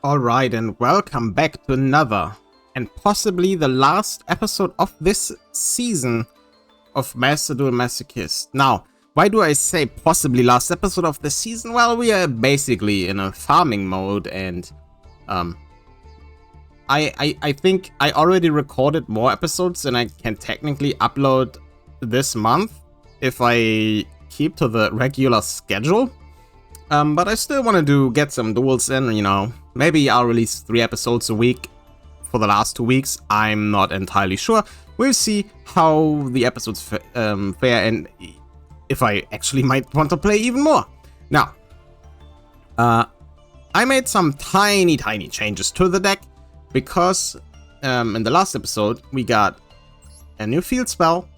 Alright, and welcome back to another, and possibly the last episode of this season of Duel Masochist. Now, why do I say possibly last episode of the season? Well, we are basically in a farming mode, and I think I already recorded more episodes than I can technically upload this month if I keep to the regular schedule. But I still want to get some duels in, you know. Maybe I'll release 3 episodes a week for the last 2 weeks. I'm not entirely sure. We'll see how the episodes fare and if I actually might want to play even more. Now, I made some tiny changes to the deck because in the last episode we got a new field spell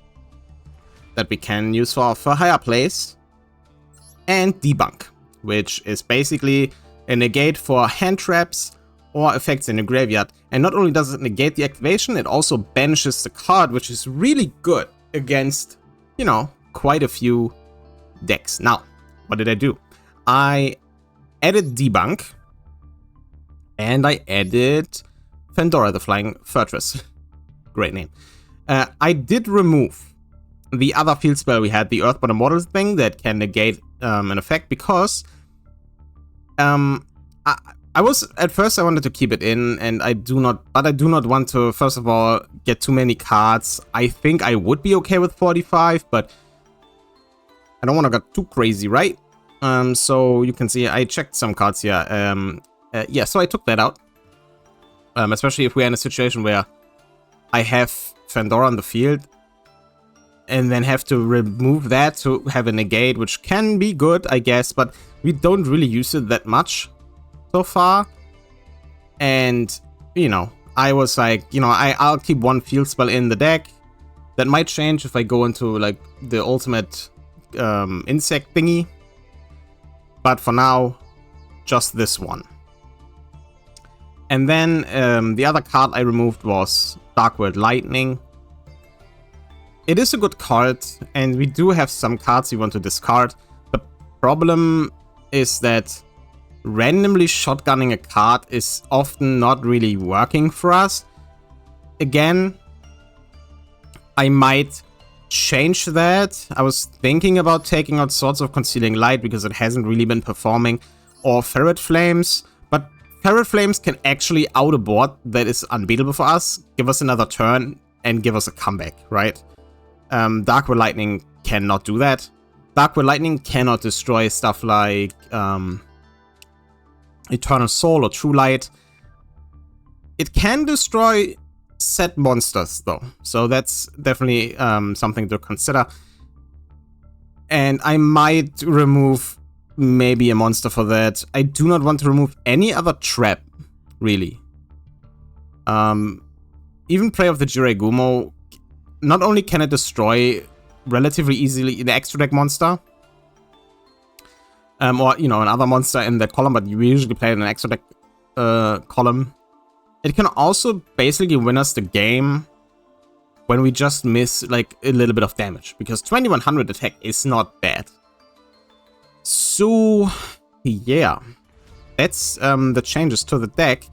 that we can use for higher plays and debunk, which is basically a negate for hand traps or effects in the graveyard. And not only does it negate the activation, it also banishes the card, which is really good against, you know, quite a few decks. Now, what did I do? I added debunk, and I added Pandora, the Flying Fortress. Great name. I did remove the other field spell we had, the Earthbound Immortal thing that can negate an effect, because I was at first I wanted to keep it in, and I do not want to, first of all, get too many cards. I think I would be okay with 45, but I don't want to get too crazy, right? So you can see I checked some cards here. Yeah, so I took that out. Especially if we're in a situation where I have Pandora on the field and then have to remove that to have a negate, which can be good, I guess, but we don't really use it that much so far. And, you know, I was like, you know, I'll keep one field spell in the deck. That might change if I go into, like, the ultimate insect thingy. But for now, just this one. And then the other card I removed was Dark World Lightning. It is a good card, and we do have some cards we want to discard. The problem is that randomly shotgunning a card is often not really working for us. Again, I might change that. I was thinking about taking out Swords of Concealing Light because it hasn't really been performing, or Ferret Flames, but Ferret Flames can actually out a board that is unbeatable for us, give us another turn, and give us a comeback, right? Dark World Lightning cannot do that. Dark World Lightning cannot destroy stuff like Eternal Soul or True Light. It can destroy set monsters, though, so that's definitely something to consider. And I might remove maybe a monster for that. I do not want to remove any other trap, really. Even Prey of the Jiraigumo, not only can it destroy relatively easily an extra deck monster, or, you know, another monster in that column, but you usually play it in an extra deck column. It can also basically win us the game when we just miss, like, a little bit of damage, because 2100 attack is not bad. So, yeah, that's the changes to the deck.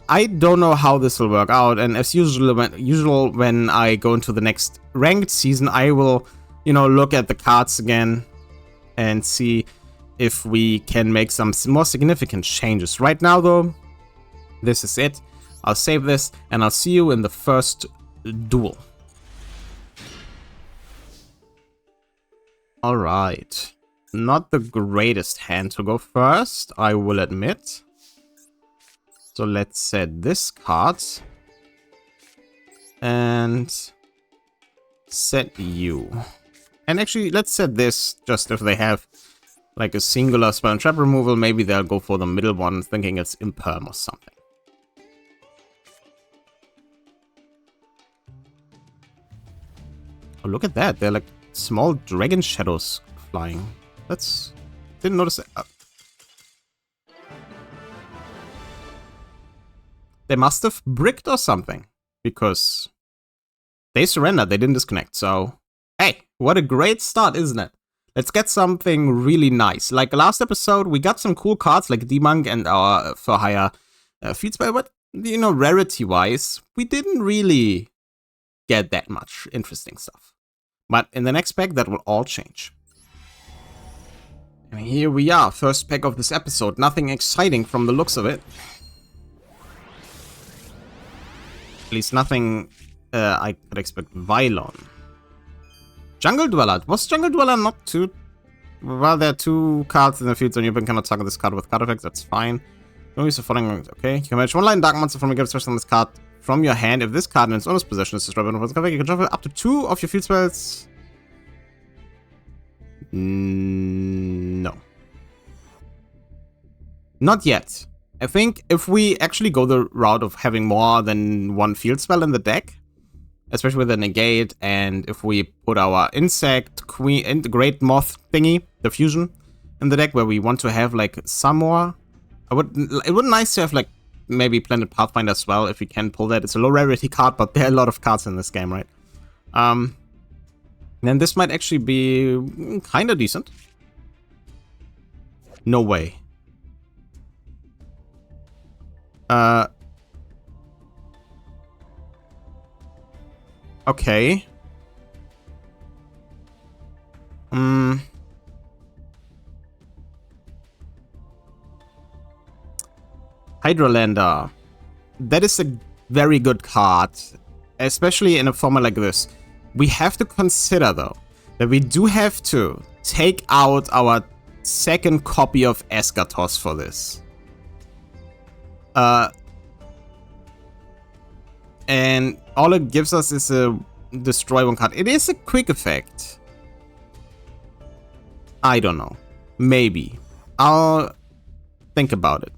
I don't know how this will work out, and as usual when I go into the next ranked season, I will, you know, look at the cards again and see if we can make some more significant changes. Right now, though, this is it. I'll save this, and I'll see you in the first duel. Alright. Not the greatest hand to go first, I will admit. So let's set this card. And set you. And actually, let's set this just if they have like a singular spell and trap removal. Maybe they'll go for the middle one, thinking it's imperm or something. Oh, look at that. They're like small dragon shadows flying. That's... didn't notice it. They must have bricked or something, because they surrendered, they didn't disconnect, so... Hey, what a great start, isn't it? Let's get something really nice. Like last episode, we got some cool cards like Debunk and our for hire field spell, but, you know, rarity-wise, we didn't really get that much interesting stuff. But in the next pack, that will all change. And here we are, first pack of this episode. Nothing exciting from the looks of it. At least nothing I could expect. Vylon. Jungle Dweller. Was Jungle Dweller not too... Well, there are 2 cards in the field, so you cannot target this card with card effects. That's fine. Don't use the following. Okay. You can manage 1 line Dark Monster from your grave special on this card from your hand. If this card in its owner's possession is destroyed by one card, you can shuffle up to 2 of your field spells. No. Not yet. I think if we actually go the route of having more than 1 field spell in the deck, especially with a negate, and if we put our insect, queen, and great moth thingy, the fusion, in the deck where we want to have like some more, it would be nice to have like maybe Planet Pathfinder as well if we can pull that. It's a low rarity card, but there are a lot of cards in this game, right? Then this might actually be kind of decent. No way. Okay. Hydrolander. That is a very good card, especially in a format like this. We have to consider, though, that we do have to take out our second copy of Eschatos for this. And all it gives us is a destroy 1 card. It is a quick effect. I don't know. Maybe. I'll think about it.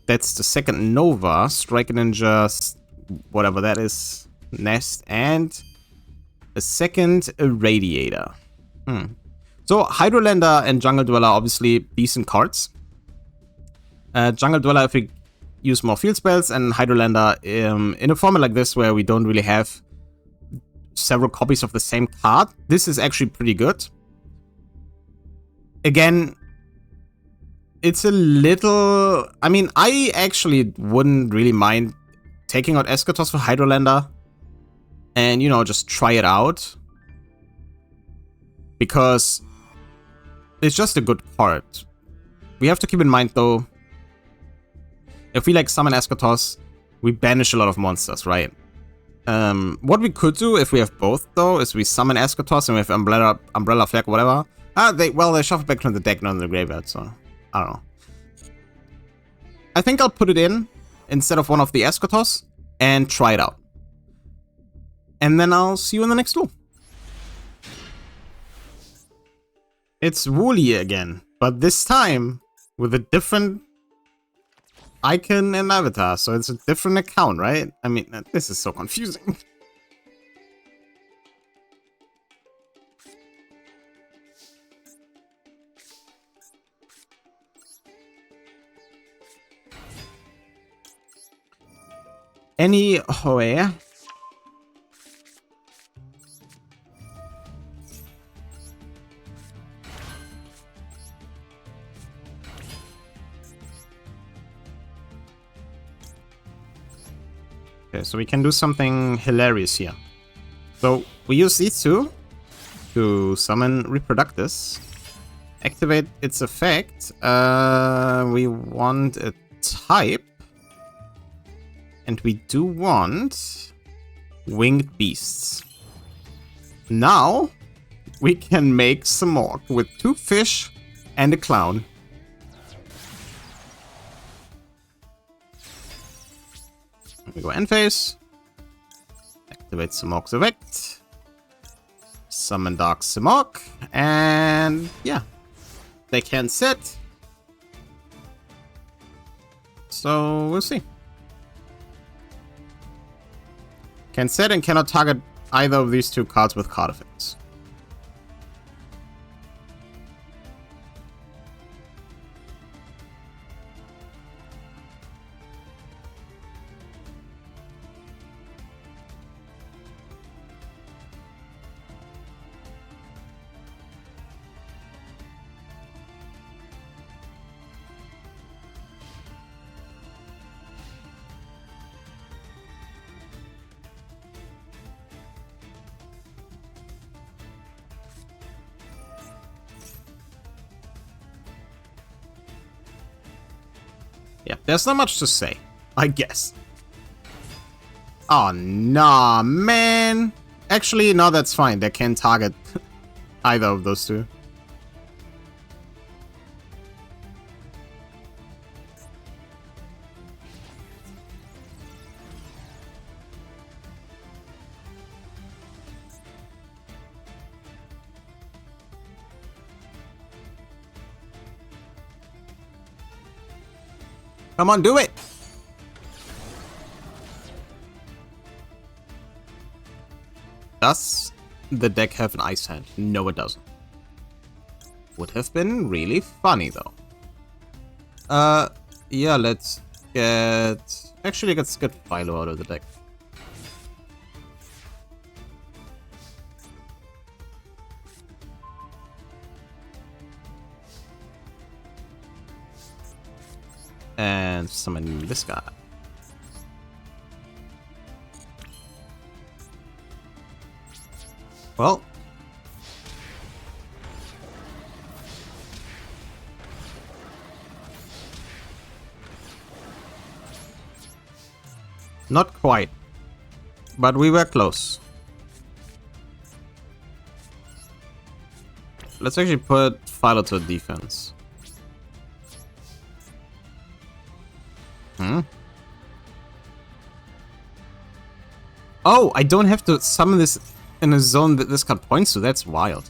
That's the second Nova, Strike Ninja, whatever that is, Nest, and a second Irradiator. So Hydrolander and Jungle Dweller are obviously decent cards. Jungle Dweller if we use more field spells, and Hydrolander in a format like this where we don't really have several copies of the same card. This is actually pretty good. Again, it's a little... I mean, I actually wouldn't really mind taking out Eschatos for Hydrolander and, you know, just try it out. Because it's just a good card. We have to keep in mind, though, if we, like, summon Eschatos, we banish a lot of monsters, right? What we could do if we have both, though, is we summon Eschatos and we have Umbrella Flag, whatever. They shuffle back to the deck, not in the graveyard, so... I don't know. I think I'll put it in instead of one of the Eschatos and try it out. And then I'll see you in the next duel. It's Woolly again, but this time with a different icon and avatar, so it's a different account, right? I mean, this is so confusing. Anywhere. Okay, so we can do something hilarious here. So we use these 2 to summon Reproductus. Activate its effect. We want a type. And we do want Winged Beasts. Now we can make some more with 2 fish and a clown. We go end phase. Activate Samok's effect. Summon Dark Samok. And yeah, they can set. So we'll see. Can set and cannot target either of these 2 cards with card effects. Yeah, there's not much to say, I guess. Oh, nah, man. Actually, no, that's fine. They can target either of those two. Come on, do it! Does the deck have an ice hand? No, it doesn't. Would have been really funny, though. Yeah, let's get... Actually, let's get Philo out of the deck. And summon this guy. Well. Not quite. But we were close. Let's actually put Philo to defense. Oh, I don't have to summon this in a zone that this card points to. That's wild.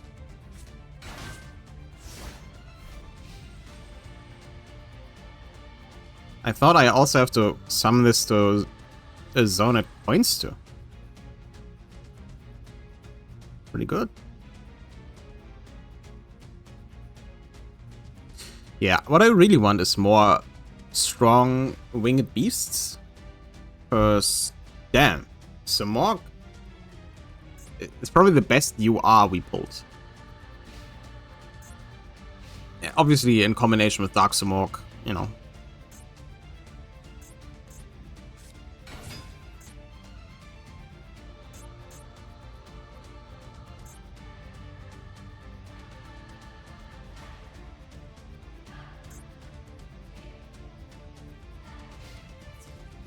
I thought I also have to summon this to a zone it points to. Pretty good. Yeah, what I really want is more strong winged beasts. Because, damn, Samorg is probably the best UR we pulled. Yeah, obviously in combination with Dark Samorg, you know.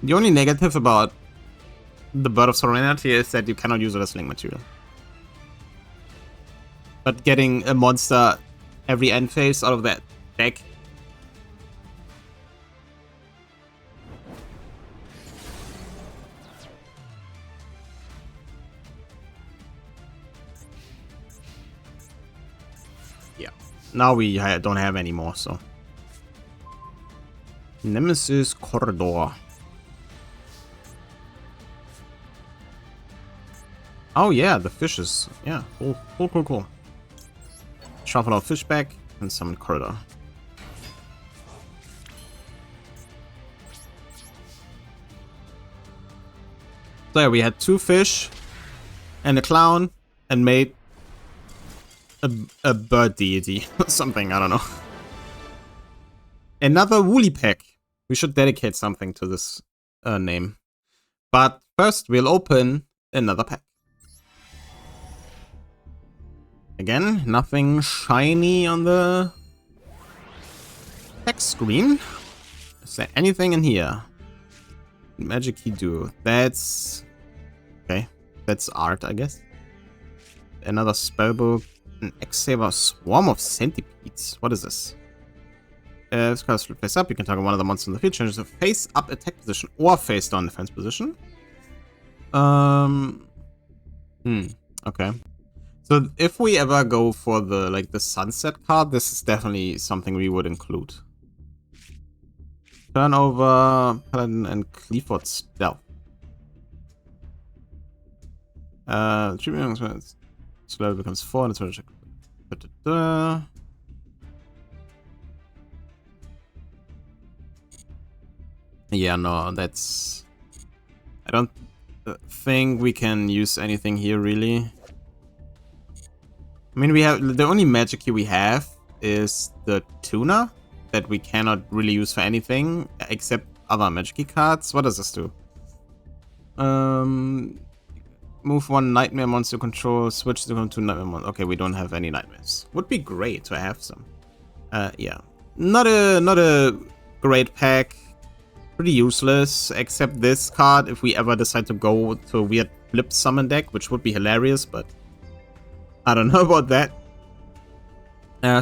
The only negative about the Bird of Serenity is that you cannot use it as link material. But getting a monster every end phase out of that deck. Yeah. Now we don't have any more, so. Nemesis Corridor. Oh yeah, the fishes. Yeah, cool. Shuffle our fish back and summon Corridor. So yeah, we had 2 fish and a clown and made a bird deity or something, I don't know. Another woolly pack. We should dedicate something to this name. But first we'll open another pack. Again, nothing shiny on the text screen. Is there anything in here? Magic Key Duo. That's... okay. That's art, I guess. Another spellbook. An X-Saver Swarm of Centipedes. What is this? This card is face up. You can target one of the monsters in the field. Changes the face up attack position or face down defense position. Okay. So if we ever go for the sunset card, this is definitely something we would include. Turn over Paladin and Clifford Stealth. Slow becomes 4 and it's yeah, no, that's... I don't think we can use anything here, really. I mean, we have... the only magic key we have is the Tuna, that we cannot really use for anything, except other magic key cards. What does this do? Move 1 nightmare monster control, switch to 2 nightmare monster. Okay, we don't have any nightmares. Would be great to have some. Yeah. Not a great pack. pretty useless, except this card if we ever decide to go to a weird flip summon deck, which would be hilarious, but I don't know about that.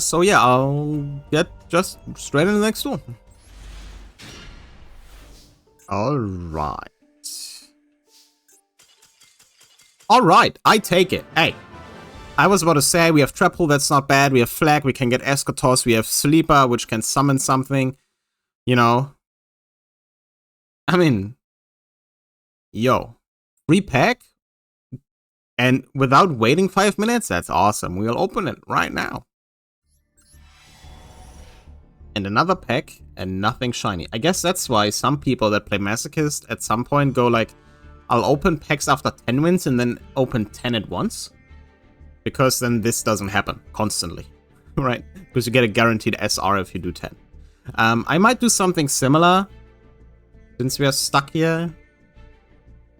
So yeah, I'll get just straight into the next duel. Alright. Alright, I take it. Hey. I was about to say, we have Trap Hole, that's not bad. We have Flag, we can get Eschatos. We have Sleeper, which can summon something. You know. I mean. Yo. Free pack? And without waiting 5 minutes? That's awesome. We'll open it right now. And another pack, and nothing shiny. I guess that's why some people that play Masochist at some point go like, I'll open packs after 10 wins and then open 10 at once. Because then this doesn't happen constantly, right? Because you get a guaranteed SR if you do 10. I might do something similar, since we are stuck here.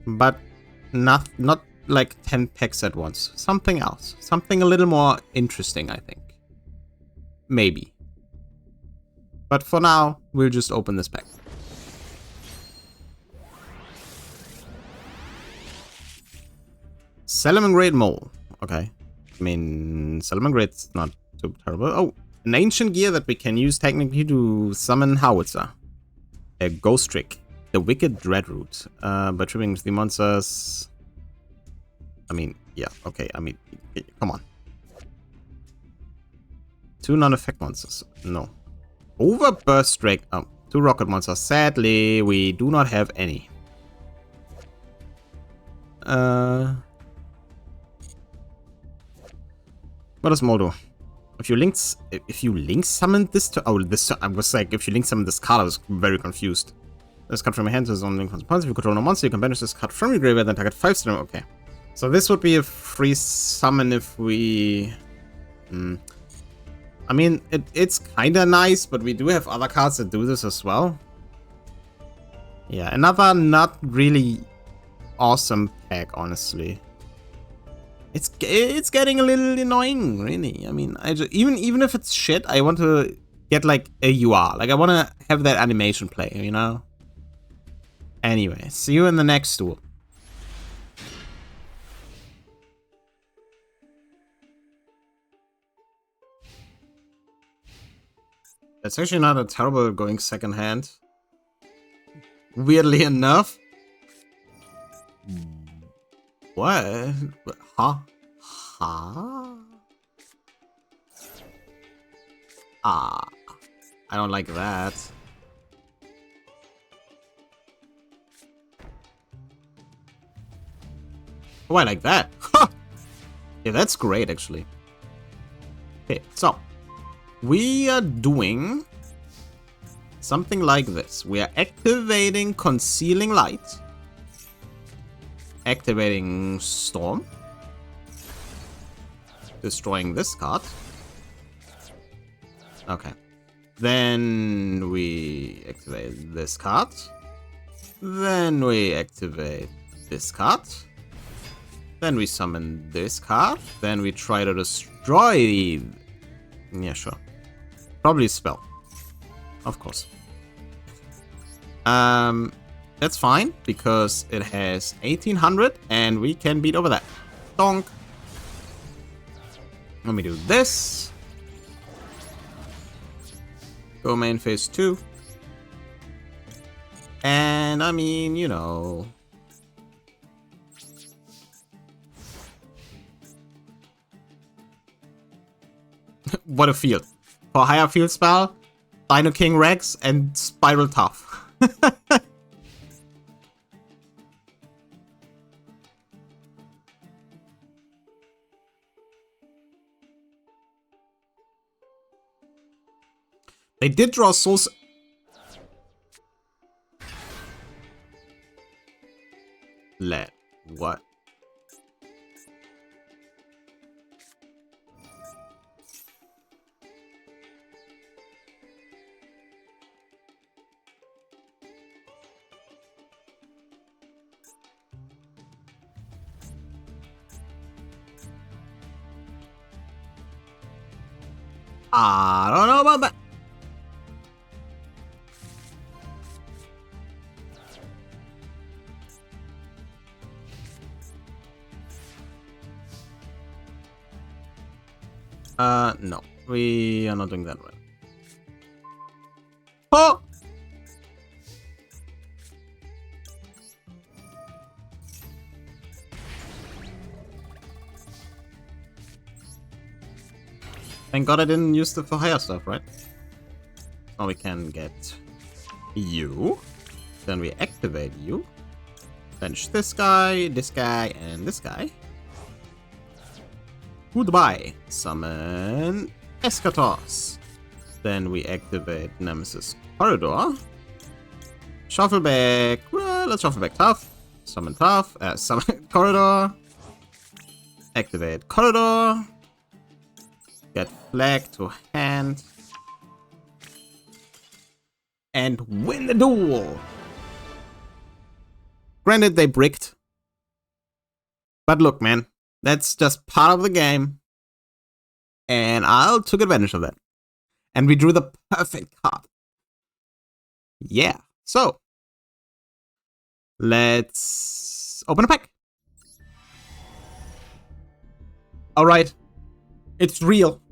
But not like 10 packs at once. Something else. Something a little more interesting, I think. Maybe. But for now, we'll just open this pack. Salamangreat Mole. Okay. I mean, Salamangreat's not too terrible. Oh, an ancient gear that we can use technically to summon Howitzer. A Ghost Trick. The Wicked Dreadroot. By tripping the monsters. I mean, yeah, okay. I mean, come on. 2 non-effect monsters. No. Overburst Drake. Oh, 2 rocket monsters. Sadly, we do not have any. What does Mole do? If you link summon this to I was like, if you link summon this card, I was very confused. This card from your hand is on link points. If you control no monster, you can banish this card from your graveyard and target 5 stream. Okay. So this would be a free summon if we I mean it's kinda nice, but we do have other cards that do this as well. Yeah, another not really awesome pack, honestly. It's getting a little annoying, really. I mean, even if it's shit, I want to get like a UR. Like I want to have that animation play, you know. Anyway, see you in the next duel. It's actually not a terrible going second hand. Weirdly enough. What? Huh? Huh? Ah. I don't like that. Oh, I like that. Huh! Yeah, that's great, actually. Okay, so. We are doing something like this. We are activating Concealing Light. Activating Storm. Destroying this card. Okay. Then we activate this card. Then we activate this card. Then we summon this card. Then we try to destroy... Yeah, sure. Probably spell. Of course. That's fine, because it has 1800 and we can beat over that. Donk. Let me do this. Go main phase 2. And I mean, you know. What a field. For higher field spell, Dino King Rex and Spiral Tough. They did draw Souls. What? I don't know about that. No. We are not doing that right. Oh! Thank God I didn't use the for hire stuff, right? Now we can get you. Then we activate you. Bench this guy, and this guy. Goodbye. Summon Eschatos. Then we activate Nemesis Corridor. Shuffle back. Well, let's shuffle back Tough. Summon Tough. Summon Corridor. Activate Corridor. Get Flag to hand. And win the duel. Granted, they bricked. But look, man. That's just part of the game. And I took advantage of that. And we drew the perfect card. Yeah. So, let's open a pack. Alright. It's real.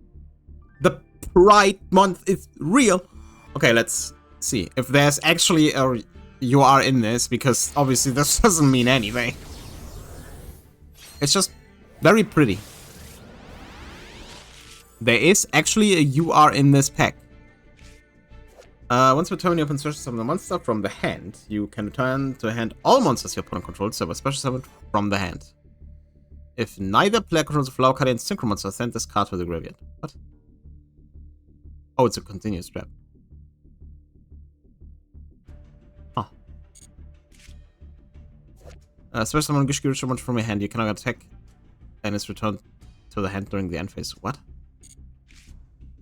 The Pride Month is real. Okay, let's see if there's actually a UR in this, because obviously this doesn't mean anything. It's just very pretty. There is actually a UR in this pack. Once per turn you open special summon a monster from the hand, you can return to hand all monsters your opponent controls, so a special summon from the hand. If neither player controls a flower card and synchro monster, send this card to the graveyard. What? Oh, it's a continuous trap. Huh. Special summon Gishki monster from your hand, you cannot attack and it's returned to the hand during the end phase. What?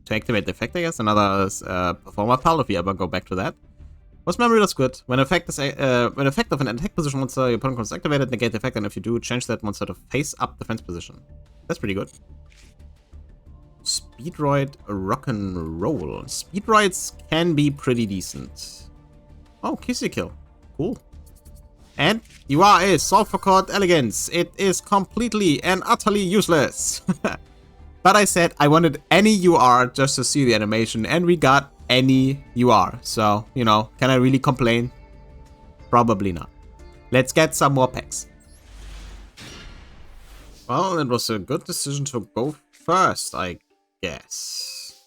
To activate the effect, I guess. Another performer pal, if we ever go back to that. Most memory that's good. When effect of an attack position monster your opponent is activated, negate the effect, and if you do, change that monster to face up defense position. That's pretty good. Speedroid rock and roll. Speedroids can be pretty decent. Oh, Kissy Kill. Cool. And UR is Sulfur Court Elegance. It is completely and utterly useless. But I said I wanted any UR just to see the animation, and we got any UR. So, you know, can I really complain? Probably not. Let's get some more packs. Well, it was a good decision to go first, I guess.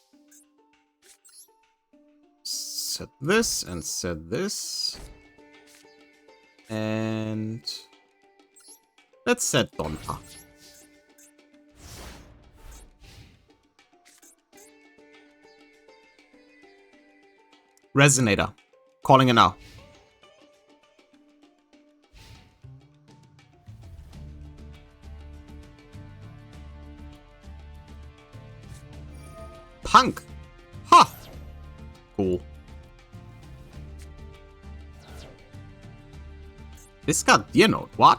Set this and set this. And let's set Donta. Resonator. Calling it now. Punk. Ha! Huh. Cool. This got Deer Note. What?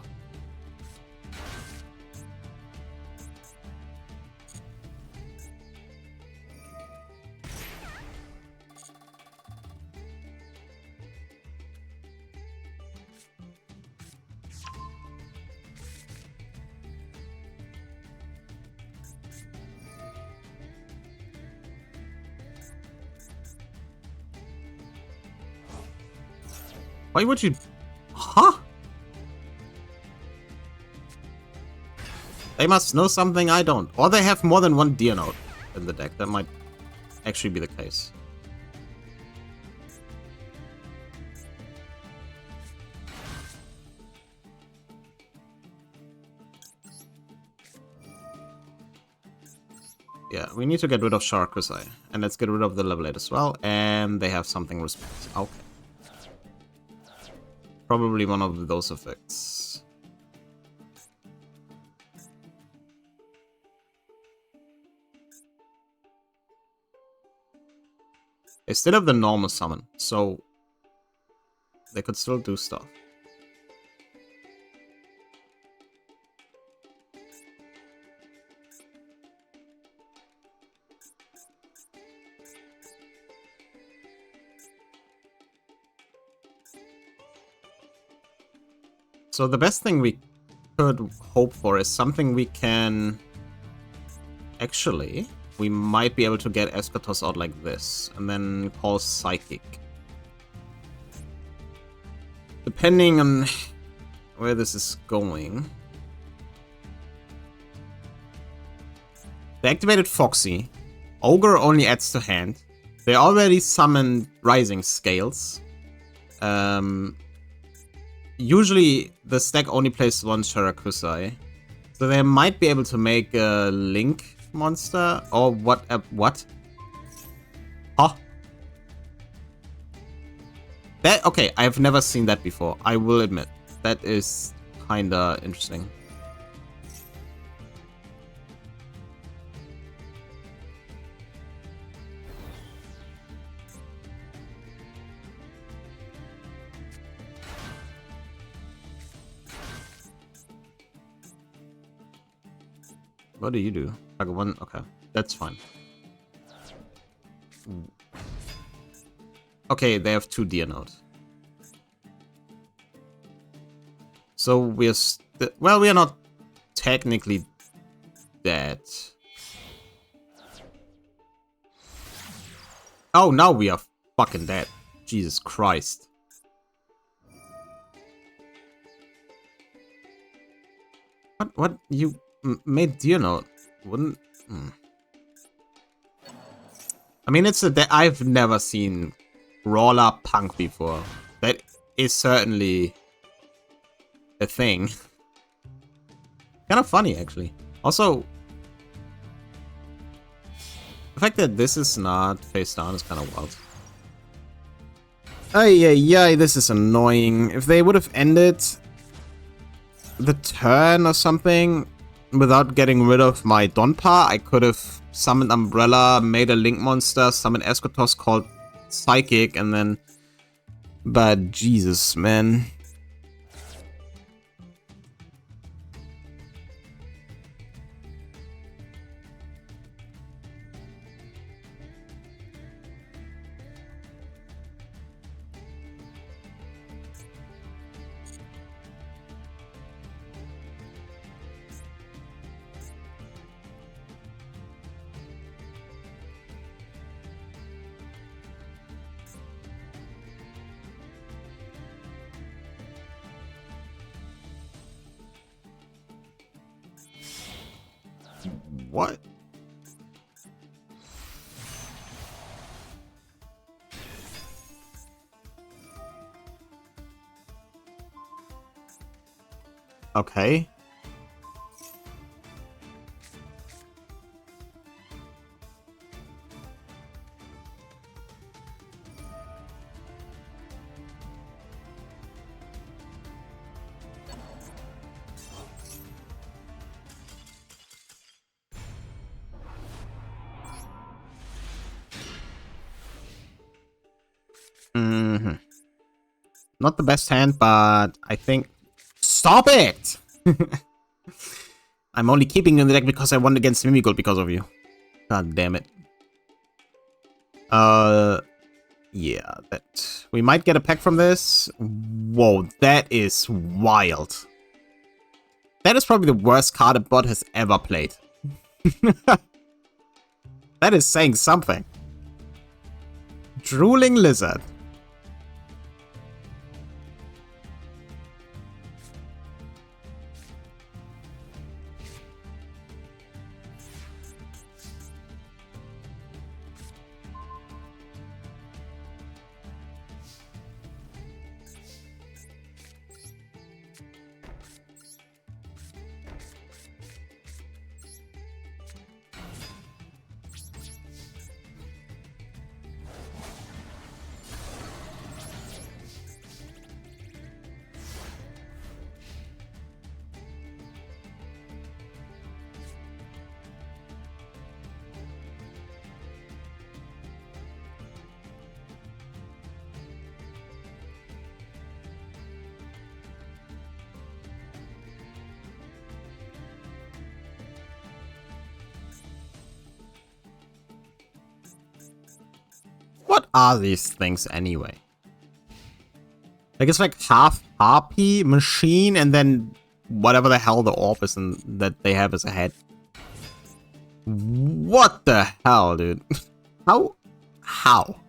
Why would you... Huh? They must know something I don't. Or they have more than one Deer Note in the deck. That might actually be the case. Yeah, we need to get rid of Sharkusai. And let's get rid of the level 8 as well. And they have something respect. Okay. Probably one of those effects. They still have the normal summon, so they could still do stuff. So the best thing we could hope for is something we can actually we might be able to get Eschatos out like this, and then call Psychic. Depending on where this is going. They activated Foxy. Ogre only adds to hand. They already summoned Rising Scales. Usually the stack only plays one Shirakusai. So they might be able to make a Link monster or what? What? Huh? That okay? I've never seen that before. I will admit that is kinda interesting. What do you do? Like one? Okay, that's fine. Okay, they have 2 Deer Note. So we're well, we are not technically dead. Oh, now we are fucking dead. Jesus Christ. What you made Deer Note? Wouldn't? I mean, it's I've never seen Brawler Punk before. That is certainly a thing. Kind of funny, actually. Also, the fact that this is not face down is kind of wild. Ay, this is annoying. If they would have ended the turn or something without getting rid of my Donpa, I could have summoned Umbrella, made a Link monster, summoned Eschatos called Psychic, and then... But Jesus, man. What? Okay. Not the best hand, but I think... Stop it! I'm only keeping you in the deck because I won against Mimigold because of you. God damn it. Yeah, that... We might get a pack from this. Whoa, that is wild. That is probably the worst card a bot has ever played. That is saying something. Drooling Lizard. What are these things anyway? Like it's like half harpy machine and then whatever the hell the orb is and that they have as a head. What the hell, dude? How? How?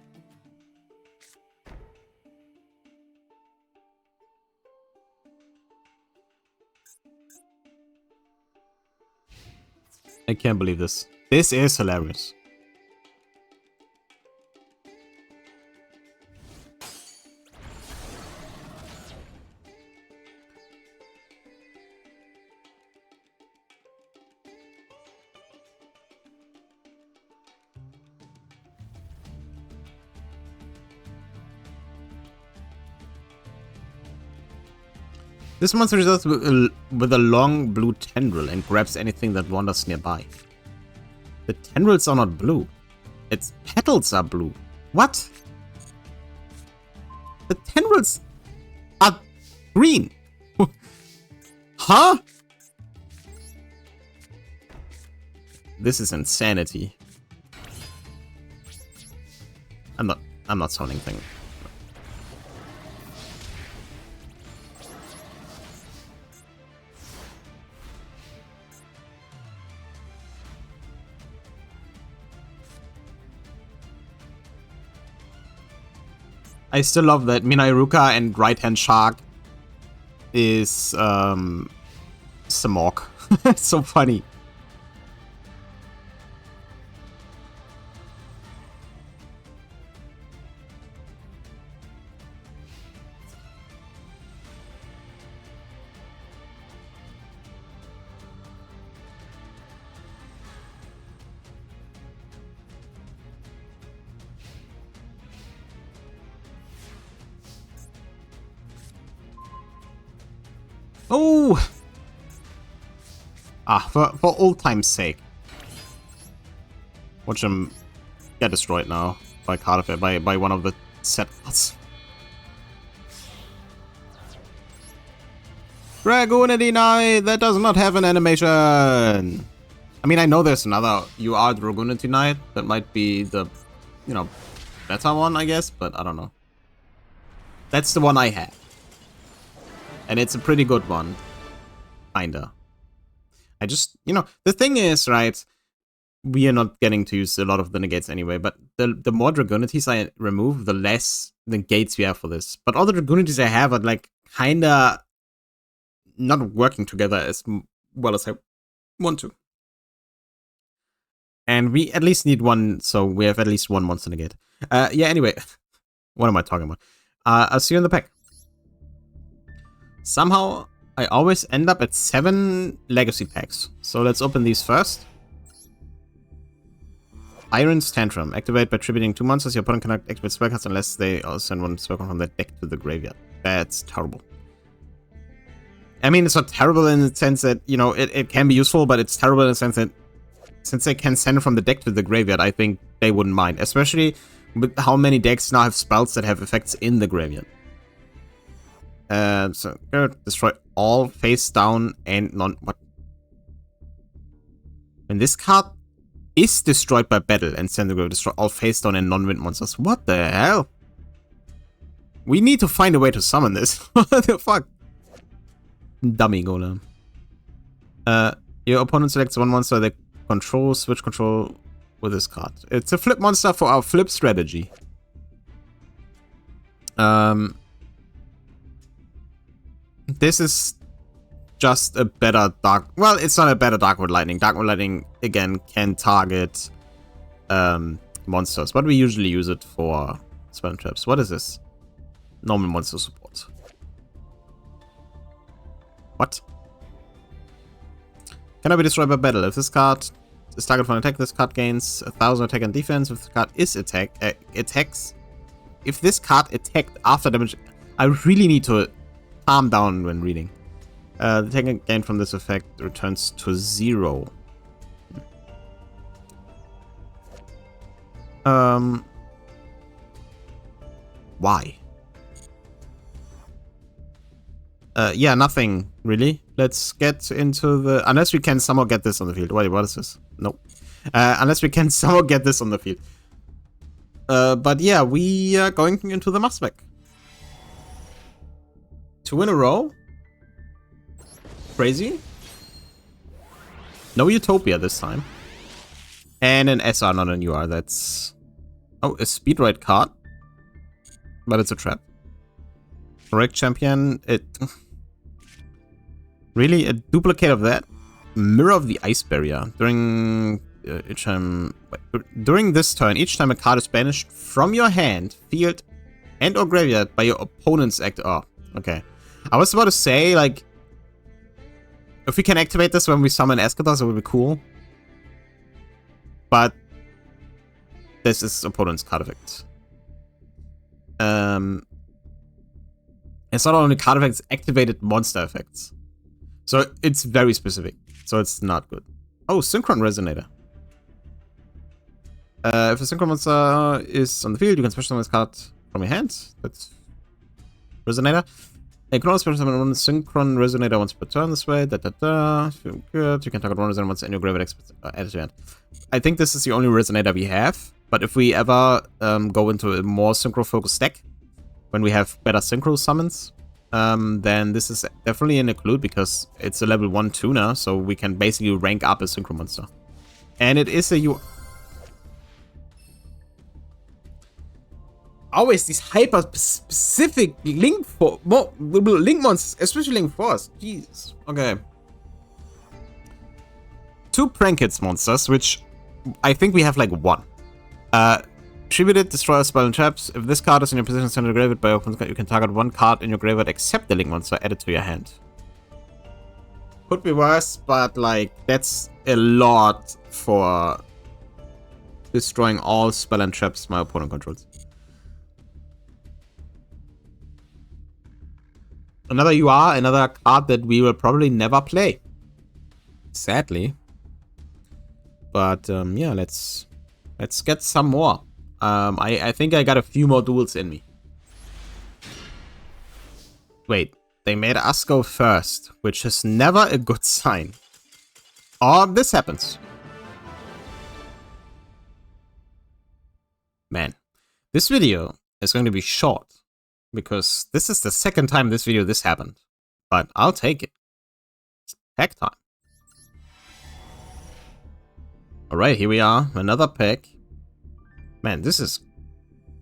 I can't believe this. This is hilarious. This monster results with a long blue tendril and grabs anything that wanders nearby. The tendrils are not blue. Its petals are blue. What? The tendrils are green. Huh? This is insanity. I'm not saying anything. I still love that Minairuka and Right Hand Shark is Samok. It's so funny. Oh! Ah, for old time's sake. Watch him get destroyed now by by one of the set cards. Dragoonity Knight! That does not have an animation! I mean, I know there's another Dragoonity Knight that might be the, you know, better one, I guess, but I don't know. That's the one I have. And it's a pretty good one. Kinda. I just, you know, the thing is, right, we are not getting to use a lot of the negates anyway, but the more Dragoonities I remove, the less negates we have for this. But all the Dragoonities I have are, like, kinda not working together as well as I want to. And we at least need one, so we have at least one monster negate. Yeah, anyway. What am I talking about? I'll see you in the pack. Somehow, I always end up at 7 legacy packs. So let's open these first. Iron's Tantrum. Activate by tributing 2 monsters. Your opponent cannot activate spell cards unless they also send one spell card from their deck to the graveyard. That's terrible. I mean, it's not terrible in the sense that, you know, it can be useful, but it's terrible in the sense that since they can send it from the deck to the graveyard, I think they wouldn't mind. Especially with how many decks now have spells that have effects in the graveyard. So destroy all face down and non. What? When this card is destroyed by battle and send the graveyard, destroy all face down and non-wind monsters. What the hell? We need to find a way to summon this. What the fuck? Dummy golem. Your opponent selects one monster that controls, switch control with this card. It's a flip monster for our flip strategy. This is just a better dark. Well, it's not a better Darkwood Lightning. Darkwood Lightning again can target monsters, but we usually use it for spell traps. What is this? Normal monster support. What? Cannot be destroyed by battle. If this card is targeted for an attack, this card gains 1000 attack and defense. If the card is attacks. If this card attacked after damage, I really need to calm down when reading. The attack gain from this effect returns to 0. Why? Yeah, nothing really. Let's get into the... Unless we can somehow get this on the field. Wait, what is this? Nope. Unless we can somehow get this on the field. But yeah, we are going into the Mass Spec. 2 in a row. Crazy. No Utopia this time. And an SR, not an UR. That's... Oh, a speed ride card. But it's a trap. Correct champion. It... Really? A duplicate of that? Mirror of the Ice Barrier. During this turn, each time a card is banished from your hand, field, and or graveyard by your opponent's act. Oh, okay. I was about to say, like, if we can activate this when we summon Eschatos, it would be cool. But this is opponent's card effect. It's not only card effects, activated monster effects. So it's very specific. So it's not good. Oh, Synchron Resonator. If a Synchron monster is on the field, you can special summon this card from your hand. That's Resonator. You can also special summon one Synchron Resonator once per turn this way. Good. You can target one Resonator once in your graveyard added to your hand. I think this is the only Resonator we have. But if we ever go into a more synchro-focused deck, when we have better synchro summons, then this is definitely an include because it's a level 1 tuner, so we can basically rank up a synchro monster. And it is a always these hyper-specific link monsters, especially Link Force. Jesus. Okay. 2 Prankits monsters, which I think we have like 1. Tributed, destroy a spell and traps. If this card is in your position, send a graveyard by opponent's card, you can target 1 card in your graveyard except the Link monster added to your hand. Could be worse, but like that's a lot for destroying all spell and traps my opponent controls. Another UR, another card that we will probably never play. Sadly. But yeah, let's get some more. I think I got a few more duels in me. Wait, they made us go first, which is never a good sign. Or this happens. Man, this video is going to be short. Because this is the second time this happened. But I'll take it. It's pack time. Alright, here we are. Another pack. Man, this is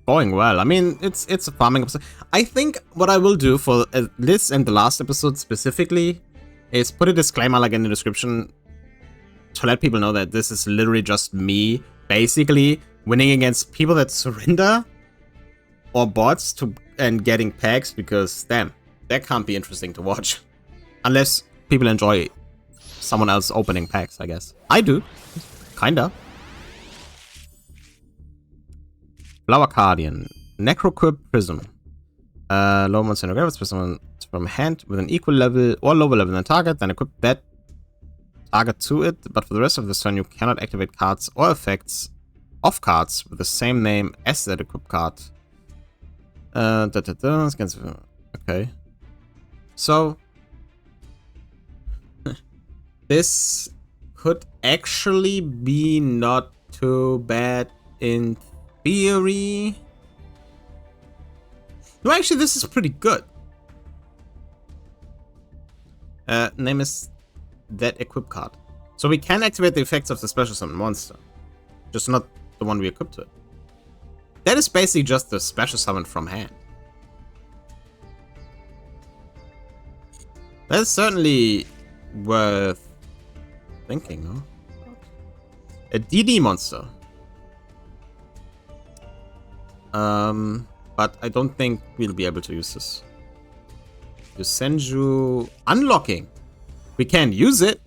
going well. I mean, it's a farming episode. I think what I will do for this and the last episode specifically is put a disclaimer like in the description to let people know that this is literally just me basically winning against people that surrender or bots and getting packs, because damn, that can't be interesting to watch. Unless people enjoy someone else opening packs, I guess. I do. Kinda. Flower Guardian. Necroquip Prism. Low monster in a graveyard prism from hand with an equal level or lower level than target, then equip that target to it, but for the rest of this turn you cannot activate cards or effects of cards with the same name as that equipped card. Okay. So this could actually be not too bad in theory. No, actually, this is pretty good. Name is that equip card. So we can activate the effects of the special summon monster, just not the one we equipped to it. That is basically just the special summon from hand. That is certainly worth thinking, no? A DD monster. But I don't think we'll be able to use this. Yusenju unlocking. We can't use it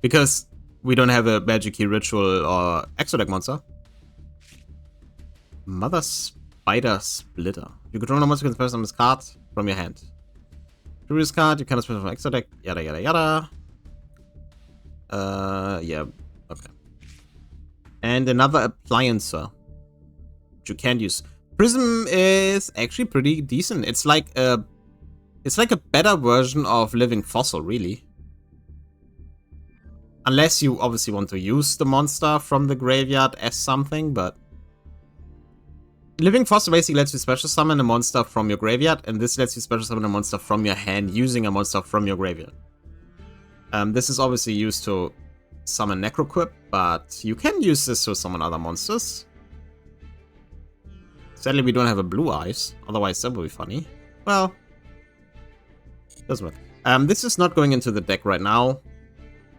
because we don't have a Magic Key Ritual or Exodeck monster. Mother Spider Splitter. You control a monster with the first on this card from your hand. Previous card, you cannot special from Exodeck. Yada yada yada. Yeah, okay. And another appliancer, which you can't use. Prism is actually pretty decent. It's like a better version of Living Fossil, really. Unless you obviously want to use the monster from the graveyard as something, but Living Fossil basically lets you special summon a monster from your graveyard, and this lets you special summon a monster from your hand using a monster from your graveyard. This is obviously used to summon Necroquip, but you can use this to summon other monsters. Sadly, we don't have a blue eyes, otherwise that would be funny. Well, doesn't matter. This is not going into the deck right now.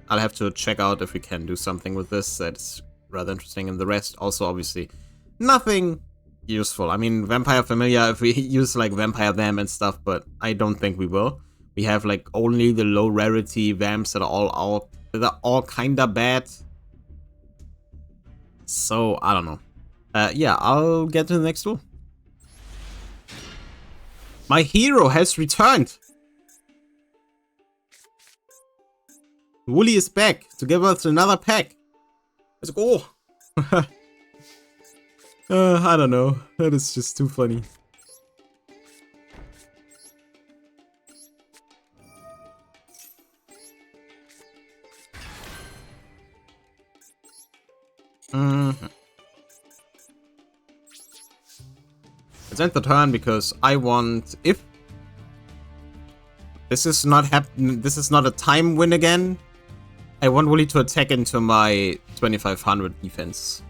I'll have to check out if we can do something with this that's rather interesting. And the rest, also, obviously, nothing useful. I mean, Vampire Familiar, if we use, like, Vampire Vamp and stuff, but I don't think we will. We have, like, only the low rarity Vamps that are all kinda bad. So, I don't know. Yeah, I'll get to the next duel. My hero has returned! Wooly is back to give us another pack. Let's go! I don't know. That is just too funny. Let's end the turn because I want, if this is not a time win again, I want Wooly to attack into my 2500 defense.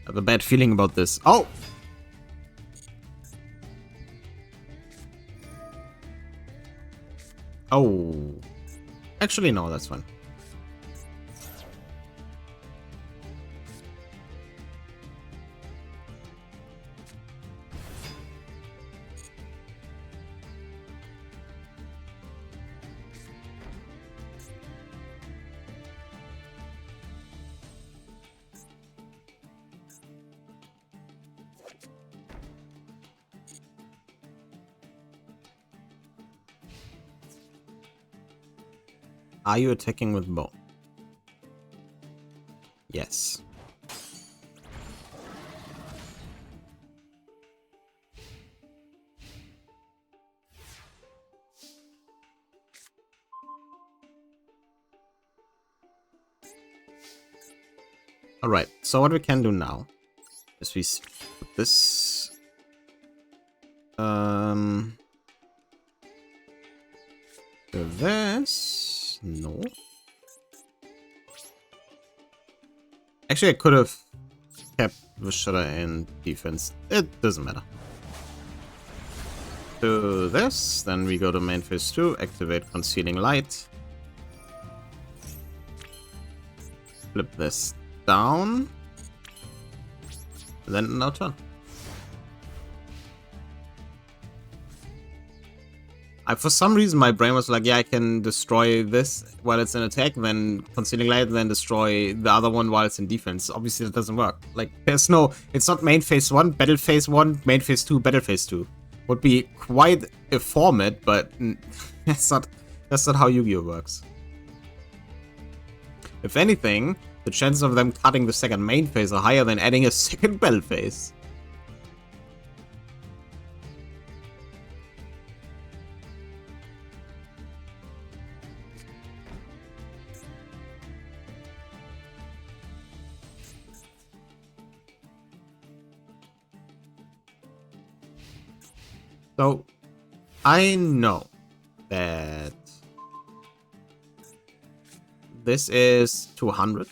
I have a bad feeling about this. Oh! Oh. Actually, no, that's fine. Are you attacking with bow? Yes. Alright, so what we can do now is we put this... this... No. Actually, I could have kept Vishara in defense. It doesn't matter. Do this, then we go to main phase 2, activate Concealing Light. Flip this down. And then now turn. For some reason, my brain was like, yeah, I can destroy this while it's in attack, then Concealing Light, then destroy the other one while it's in defense. Obviously, that doesn't work. Like, there's no... It's not main phase 1, battle phase 1, main phase 2, battle phase 2. Would be quite a format, but that's not how Yu-Gi-Oh! Works. If anything, the chances of them cutting the second main phase are higher than adding a second battle phase. So, I know that this is 200.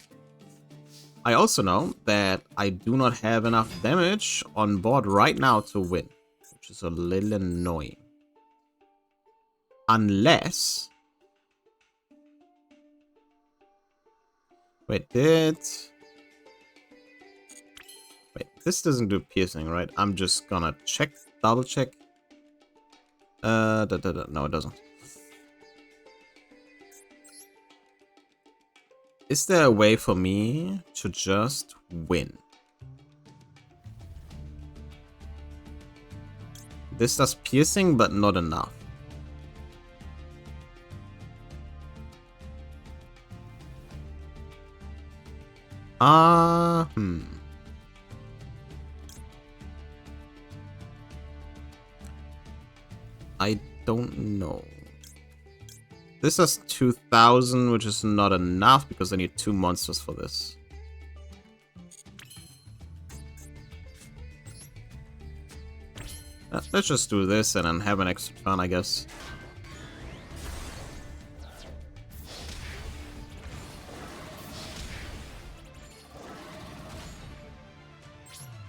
I also know that I do not have enough damage on board right now to win, which is a little annoying. Unless... Wait, this doesn't do piercing, right? I'm just gonna check, double check. No, it doesn't. Is there a way for me to just win? This does piercing, but not enough. I don't know. This is 2,000, which is not enough because I need 2 monsters for this. Let's just do this and then have an extra turn, I guess.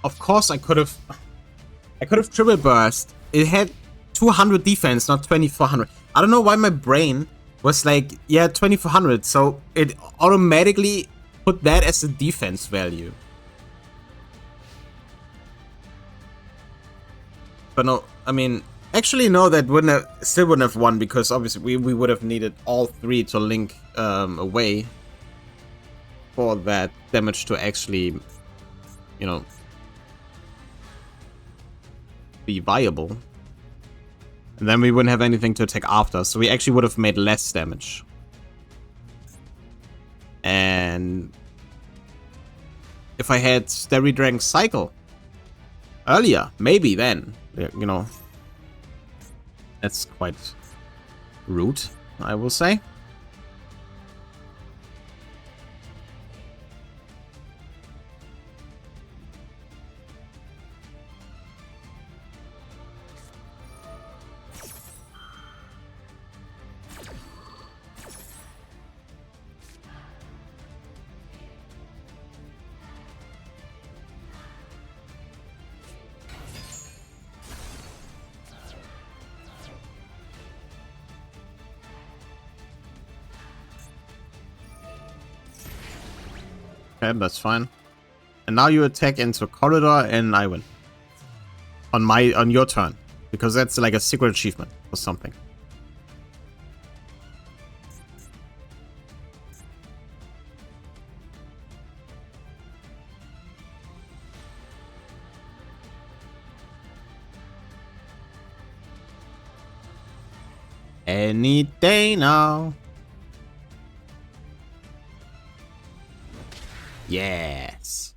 Of course, I could have triple burst. It had 200 defense, not 2400. I don't know why my brain was like, yeah, 2400. So it automatically put that as the defense value. But no, I mean, actually no, that still wouldn't have won because obviously we would have needed all 3 to link away for that damage to actually, you know, be viable. And then we wouldn't have anything to attack after, so we actually would have made less damage. And if I had Starry Dragon Cycle earlier, maybe then, you know, that's quite rude, I will say. Okay, that's fine. And now you attack into Corridor and I win. On your turn. Because that's like a secret achievement or something. Any day now. Yes.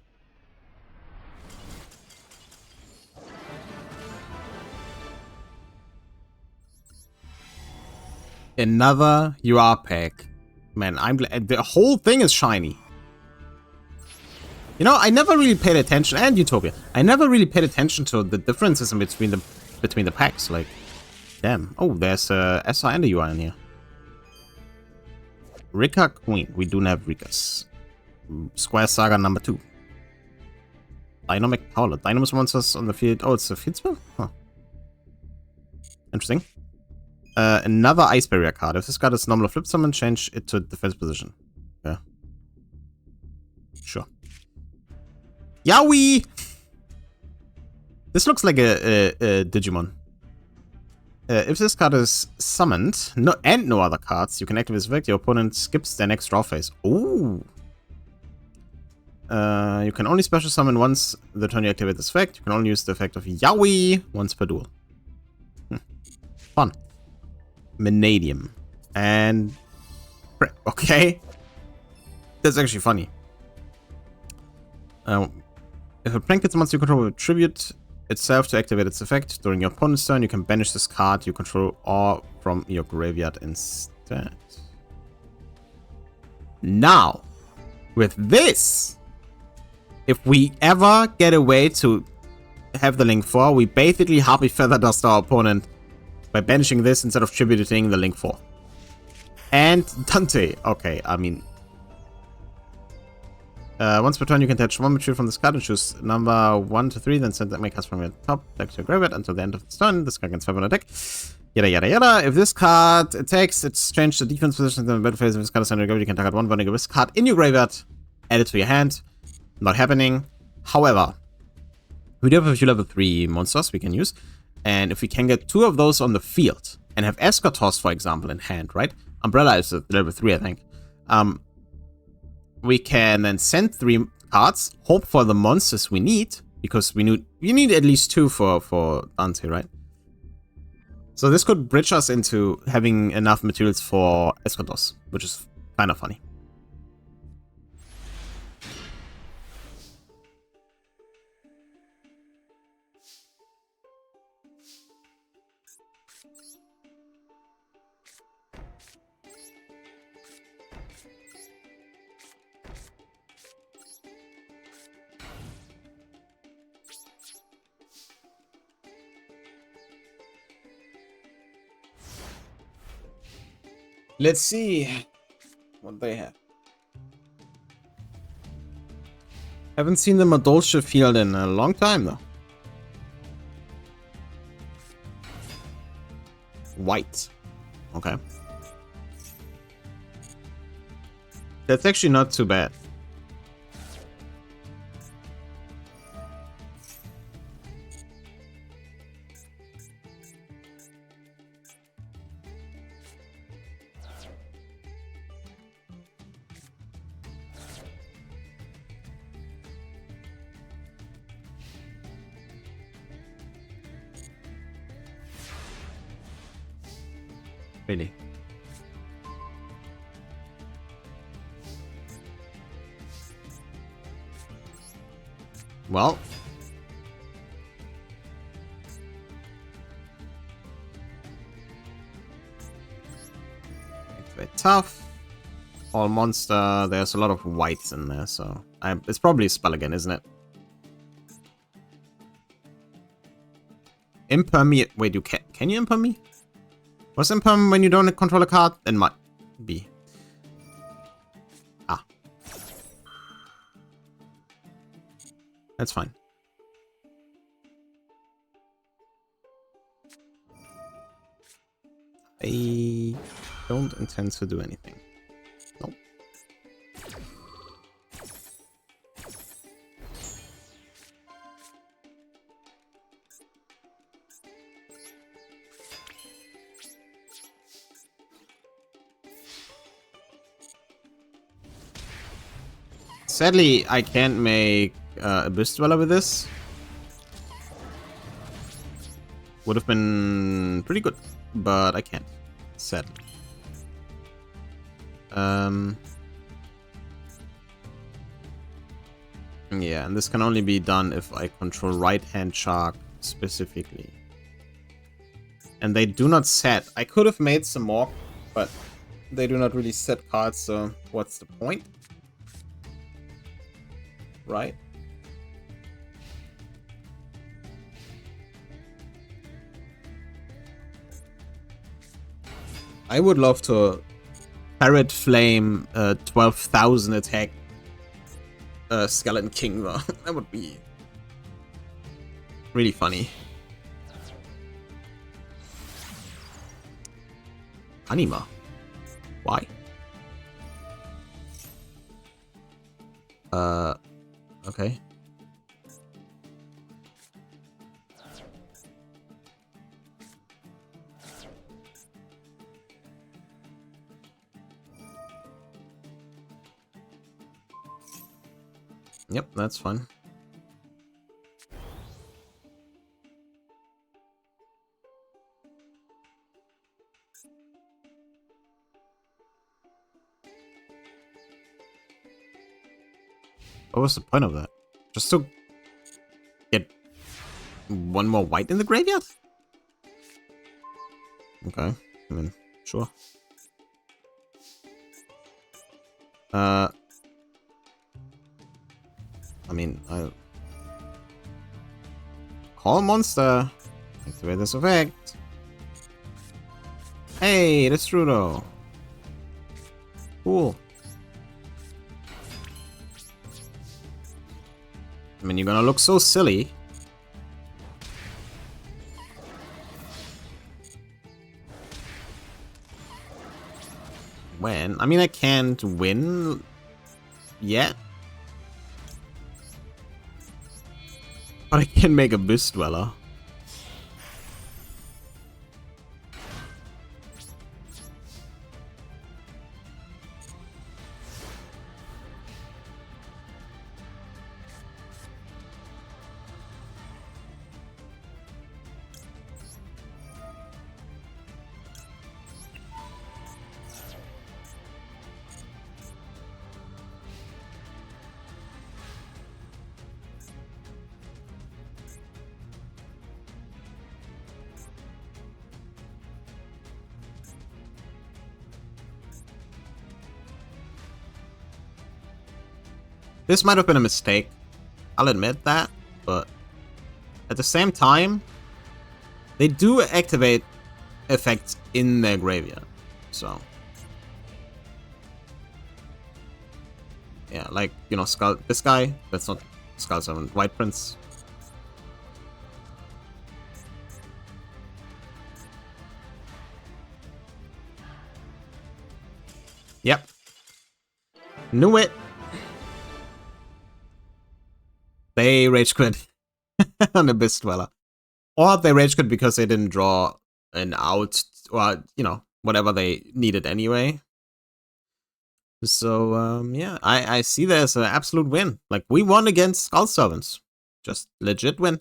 Another UR pack. Man, I'm glad. The whole thing is shiny. You know, I never really paid attention, and Utopia. I never really paid attention to the differences in between the packs. Like, damn. Oh, there's a SR and a UR in here. Rika Queen. We do not have Rikas. Square Saga number 2. Dynamic Power. Dynamos monsters on the field. Oh, it's a field spell? Huh. Interesting. Another Ice Barrier card. If this card is normal flip summon, change it to defense position. Yeah. Sure. Yowie! This looks like a Digimon. If this card is summoned, and no other cards, you can activate this effect. Your opponent skips their next draw phase. Ooh. You can only special summon once the turn you activate this effect. You can only use the effect of Yowie once per duel. Fun. Vanadium. And... okay. That's actually funny. If a prank hits a monster you control with tribute itself to activate its effect during your opponent's turn, you can banish this card you control or from your graveyard instead. Now, with this, if we ever get a way to have the link 4, we basically Harpy Feather Dust our opponent by banishing this instead of tributing the link 4. And Dante. Okay, I mean... once per turn, you can touch one material from this card and choose number 1 to 3, then send that make cards from your top deck to your graveyard until the end of the turn. This card can swipe on attack. Yada yada yada. If this card attacks, it's changed the defense position in the battle phase. If this card is under your graveyard, you can target one vulnerable risk card in your graveyard, add it to your hand. Not happening. However, we do have a few level 3 monsters we can use. And if we can get 2 of those on the field and have Eschatos, for example, in hand, right? Umbrella is a level 3, I think. We can then send 3 cards, hope for the monsters we need, because we need at least 2 for Dante, right? So this could bridge us into having enough materials for Eschatos, which is kind of funny. Let's see what they have. Haven't seen the Mooooooore field in a long time though. White. Okay. That's actually not too bad. Really. Well. Very tough. All monster. There's a lot of whites in there, so it's probably a spell again, isn't it? Impermeate. Wait, you can you imperm me? What's imperm when you don't control a card? Then might be. Ah. That's fine. I don't intend to do anything. Nope. Sadly, I can't make Abyss Dweller with this. Would have been pretty good, but I can't. Sadly. Yeah, and this can only be done if I control right-hand shark specifically. And they do not set. I could have made some more, but they do not really set cards, so what's the point? Right? I would love to Parrot Flame 12,000 attack Skeleton King though. That would be really funny. Anima. Why? Okay. Yep, that's fine. What was the point of that? Just to get one more white in the graveyard? Okay, I mean, sure. I mean, I'll call monster. Activate this effect. Hey, that's true though. Cool. I mean, you're gonna look so silly. When? I mean, I can't win yet. But I can make a Abyss Dweller. This might have been a mistake. I'll admit that, but at the same time, they do activate effects in their graveyard. So Yeah, like, you know, Skull... This guy. That's not Skull Summon. White Prince. Yep. Knew it. They rage quit on Abyss Dweller. Or they rage quit because they didn't draw an out, or, you know, whatever they needed anyway. So, yeah, I see that as an absolute win. Like, we won against Skull Servants. Just legit win.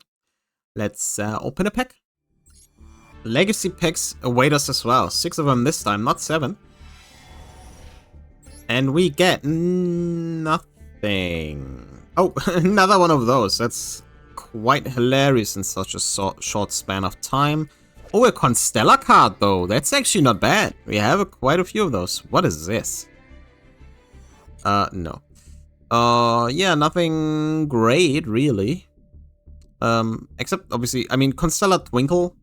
Let's open a pack. Legacy packs await us as well. 6 of them this time, not 7. And we get nothing. Oh, another one of those. That's quite hilarious in such a short span of time. Oh, a Constellar card, though. That's actually not bad. We have quite a few of those. What is this? No. Yeah, nothing great, really. Except, obviously, I mean, Constellar Twinkle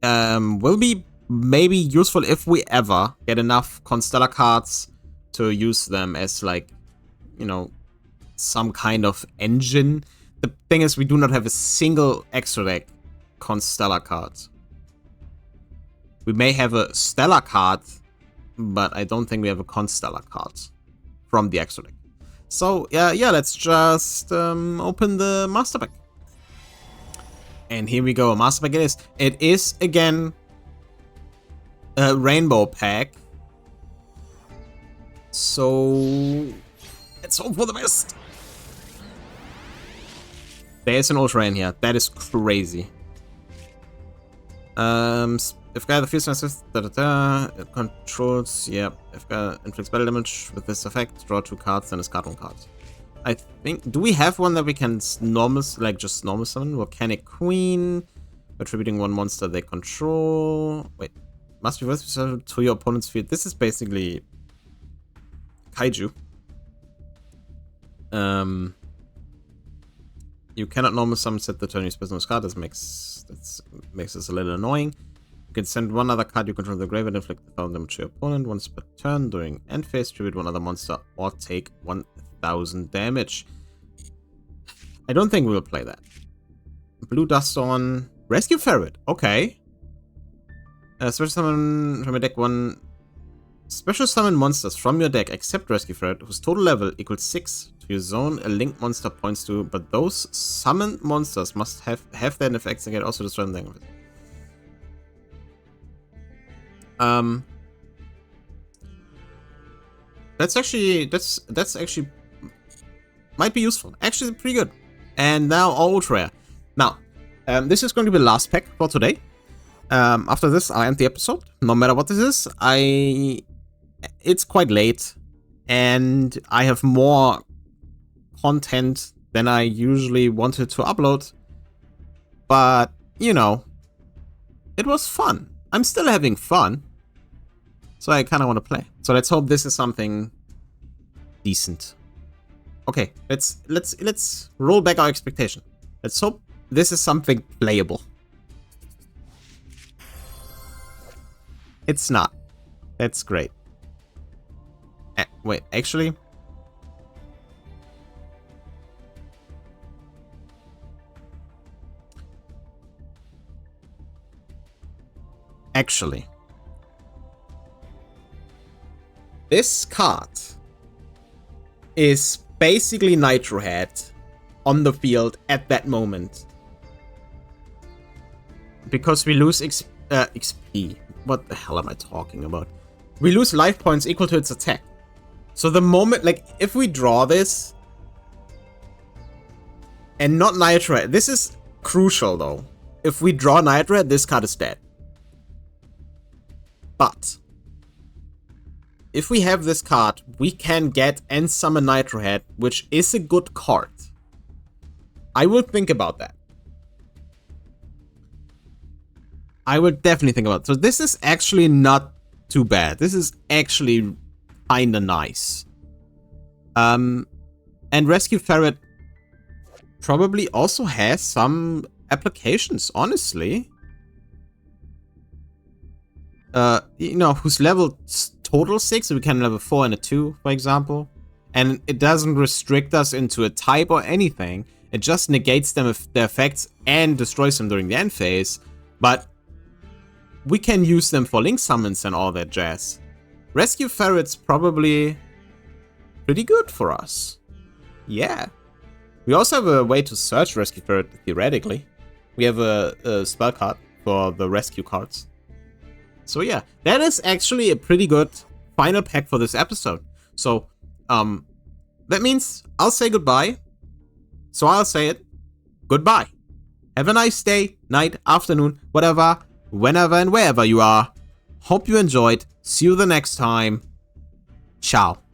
will be maybe useful if we ever get enough Constellar cards to use them as, like, you know, some kind of engine. The thing is, we do not have a single extra deck Constellar card. We may have a Stellar card, but I don't think we have a Constellar card from the extra deck. So, yeah, let's just open the Master Pack. And here we go, a Master Pack it is. It is, again, a Rainbow Pack. So, let's hope for the best. There's an Ultra in here. That is crazy. If guy the fierce massive, it controls, yep. If guy inflicts battle damage with this effect, draw 2 cards, then discard 1 card. I think, do we have one that we can normal, like just normal summon? Volcanic Queen, attributing 1 monster they control. Wait, must be worth to your opponent's field. This is basically Kaiju. You cannot normal summon set the turn you special card. That makes this a little annoying. You can send 1 other card you control to the grave and inflict 1,000 damage to your opponent once per turn. During end phase, tribute 1 other monster or take 1,000 damage. I don't think we will play that. Blue Dust on Rescue Ferret. Okay. Special summon from your deck 1. Special summon monsters from your deck except Rescue Ferret whose total level equals 6 to your zone a linked monster points to, but those summoned monsters must have their effects and get also destroy them. That's actually might be useful. Actually pretty good. And now Ultra Rare. Now, this is going to be the last pack for today. After this, I'll end the episode. No matter what this is, it's quite late, and I have more content than I usually wanted to upload. But, you know, it was fun. I'm still having fun. So I kind of want to play. So let's hope this is something decent. Okay, let's roll back our expectation. Let's hope this is something playable. It's not. That's great. Wait, actually... this card is basically Nitro Head on the field at that moment. Because we lose XP. What the hell am I talking about? We lose life points equal to its attack. So the moment, like, if we draw this and not Nitro Head, this is crucial though. If we draw Nitro Head, this card is dead. But if we have this card, we can get and summon Nitro Head, which is a good card. I will think about that. I will definitely think about it. So this is actually not too bad. This is actually kinda nice. And Rescue Ferret probably also has some applications, honestly. You know, whose level total 6, so we can level 4 and a 2, for example. and it doesn't restrict us into a type or anything. It just negates them their effects and destroys them during the end phase, but we can use them for link summons and all that jazz. Rescue Ferret's probably pretty good for us. Yeah. We also have a way to search Rescue Ferret, theoretically. We have a spell card for the rescue cards. So yeah, that is actually a pretty good final pack for this episode. So, that means I'll say goodbye. So I'll say it. Goodbye. Have a nice day, night, afternoon, whatever, whenever and wherever you are. Hope you enjoyed. See you the next time. Ciao.